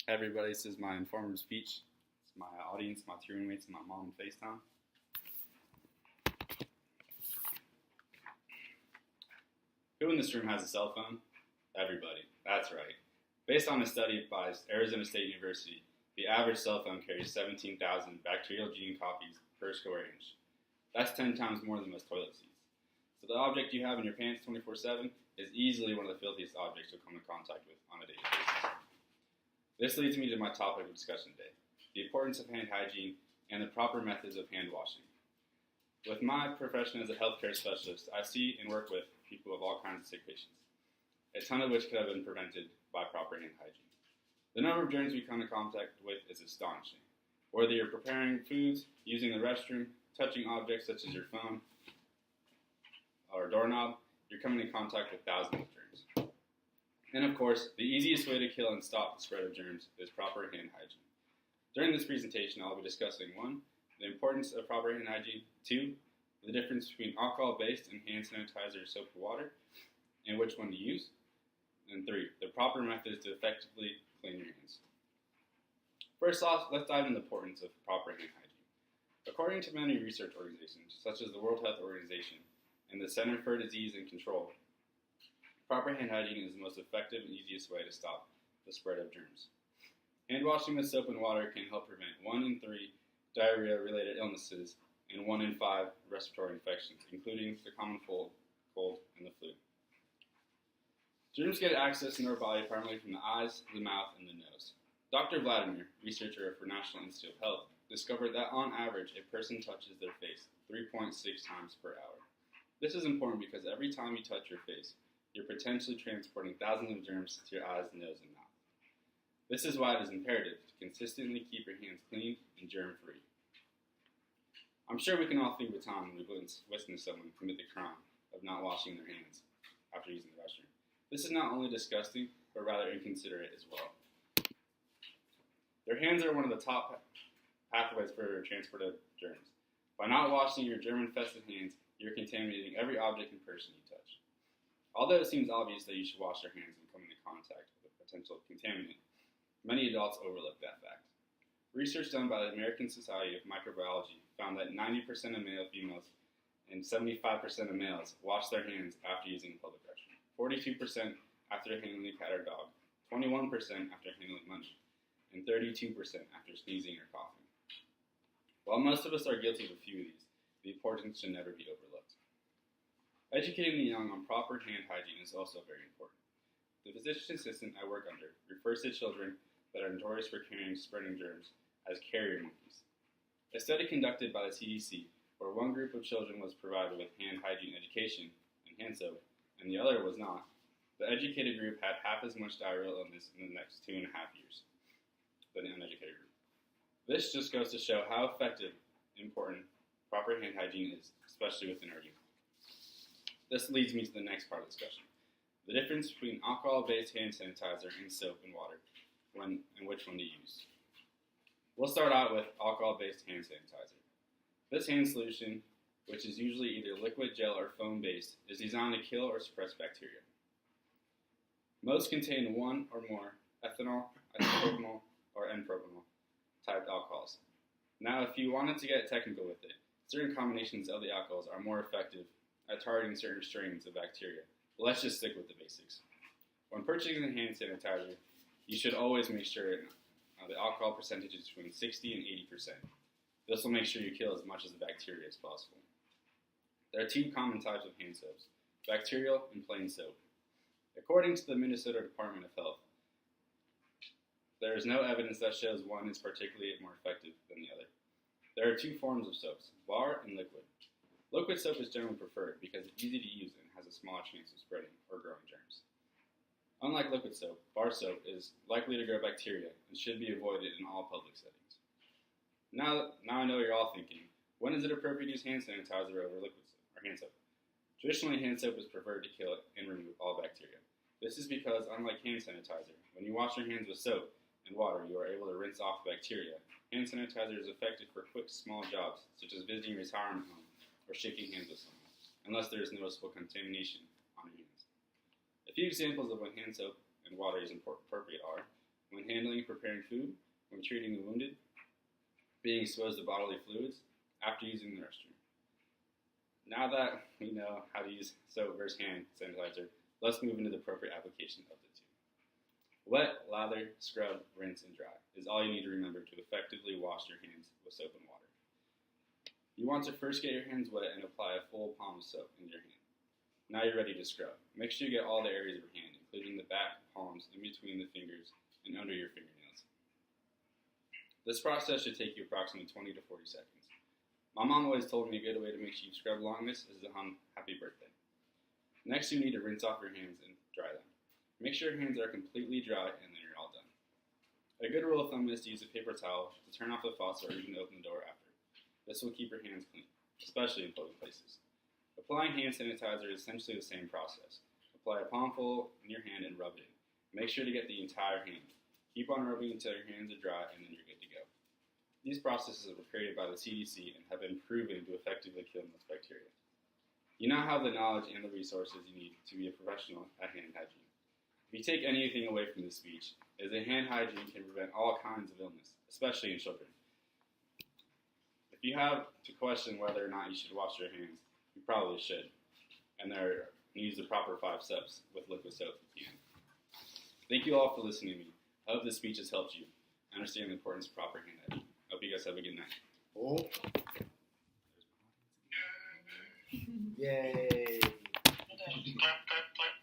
Hey everybody, this is my informative speech. It's my audience, my two roommates, and my mom on FaceTime. Who in this room has a cell phone? Everybody. That's right. Based on a study by Arizona State University, the average cell phone carries 17,000 bacterial gene copies per square inch. That's 10 times more than most toilet seats. So the object you have in your pants 24/7 is easily one of the filthiest objects you'll come in contact with on a daily basis. This leads me to my topic of discussion today, the importance of hand hygiene and the proper methods of hand washing. With my profession as a healthcare specialist, I see and work with people with all kinds of sick patients, a ton of which could have been prevented by proper hand hygiene. The number of germs we come in contact with is astonishing. Whether you're preparing foods, using the restroom, touching objects such as your phone or doorknob, you're coming in contact with thousands of germs. And of course, the easiest way to kill and stop the spread of germs is proper hand hygiene. During this presentation, I'll be discussing 1. The importance of proper hand hygiene, 2. The difference between alcohol-based and hand sanitizer, soap, and water, and which one to use, and 3. The proper methods to effectively clean your hands. First off, let's dive into the importance of proper hand hygiene. According to many research organizations, such as the World Health Organization and the Center for Disease and Control, proper hand hygiene is the most effective and easiest way to stop the spread of germs. Hand washing with soap and water can help prevent 1 in 3 diarrhea-related illnesses and 1 in 5 respiratory infections, including the common cold, and the flu. Germs get access in our body primarily from the eyes, the mouth, and the nose. Dr. Vladimir, researcher for National Institute of Health, discovered that on average, a person touches their face 3.6 times per hour. This is important because every time you touch your face, you're potentially transporting thousands of germs to your eyes, nose, and mouth. This is why it is imperative to consistently keep your hands clean and germ-free. I'm sure we can all think of a time when we've witnessed someone commit the crime of not washing their hands after using the restroom. This is not only disgusting, but rather inconsiderate as well. Their hands are one of the top pathways for transport of germs. By not washing your germ-infested hands, you're contaminating every object and person you touch. Although it seems obvious that you should wash your hands when coming into contact with a potential contaminant, many adults overlook that fact. Research done by the American Society of Microbiology found that 90% of male females and 75% of males wash their hands after using a public restroom, 42% after handling a cat or dog, 21% after handling money, and 32% after sneezing or coughing. While most of us are guilty of a few of these, the importance should never be overlooked. Educating the young on proper hand hygiene is also very important. The physician assistant I work under refers to children that are notorious for carrying spreading germs as carrier monkeys. A study conducted by the CDC, where one group of children was provided with hand hygiene education and hand soap, and the other was not, the educated group had half as much diarrheal illness in the next 2.5 years than the uneducated group. This just goes to show how effective and important proper hand hygiene is, especially within our youth. This leads me to the next part of the discussion, the difference between alcohol-based hand sanitizer and soap and water, and which one to use. We'll start out with alcohol-based hand sanitizer. This hand solution, which is usually either liquid, gel, or foam-based, is designed to kill or suppress bacteria. Most contain 1 or more ethanol, isopropanol, or N-propanol type alcohols. Now, if you wanted to get technical with it, certain combinations of the alcohols are more effective at targeting certain strains of bacteria. But let's just stick with the basics. When purchasing a hand sanitizer, you should always make sure the alcohol percentage is between 60 and 80%. This will make sure you kill as much of the bacteria as possible. There are 2 common types of hand soaps, bacterial and plain soap. According to the Minnesota Department of Health, there is no evidence that shows one is particularly more effective than the other. There are 2 forms of soaps, bar and liquid. Liquid soap is generally preferred because it's easy to use and has a smaller chance of spreading or growing germs. Unlike liquid soap, bar soap is likely to grow bacteria and should be avoided in all public settings. Now I know what you're all thinking, when is it appropriate to use hand sanitizer over liquid soap or hand soap? Traditionally, hand soap is preferred to kill and remove all bacteria. This is because, unlike hand sanitizer, when you wash your hands with soap and water, you are able to rinse off bacteria. Hand sanitizer is effective for quick, small jobs, such as visiting a retirement home or shaking hands with someone, unless there is noticeable contamination on your hands. A few examples of when hand soap and water is appropriate are when handling and preparing food, when treating the wounded, being exposed to bodily fluids, after using the restroom. Now that we know how to use soap versus hand sanitizer, let's move into the appropriate application of the two. Wet, lather, scrub, rinse, and dry is all you need to remember to effectively wash your hands with soap and water. You want to first get your hands wet and apply a full palm of soap in your hand. Now you're ready to scrub. Make sure you get all the areas of your hand, including the back, palms, in between the fingers, and under your fingernails. This process should take you approximately 20 to 40 seconds. My mom always told me a good way to make sure you scrub along this is to hum happy birthday. Next, you need to rinse off your hands and dry them. Make sure your hands are completely dry and then you're all done. A good rule of thumb is to use a paper towel to turn off the faucet or even open the door after. This will keep your hands clean, especially in public places. Applying hand sanitizer is essentially the same process. Apply a palmful in your hand and rub it in. Make sure to get the entire hand. Keep on rubbing until your hands are dry and then you're good to go. These processes were created by the CDC and have been proven to effectively kill most bacteria. You now have the knowledge and the resources you need to be a professional at hand hygiene. If you take anything away from this speech, it is that hand hygiene can prevent all kinds of illness, especially in children. If you have to question whether or not you should wash your hands, you probably should, and use the proper 5 steps with liquid soap if you can. Thank you all for listening to me. I hope this speech has helped you understand the importance of proper hand hygiene. Hope you guys have a good night. Oh. Yay. Clap, clap, clap.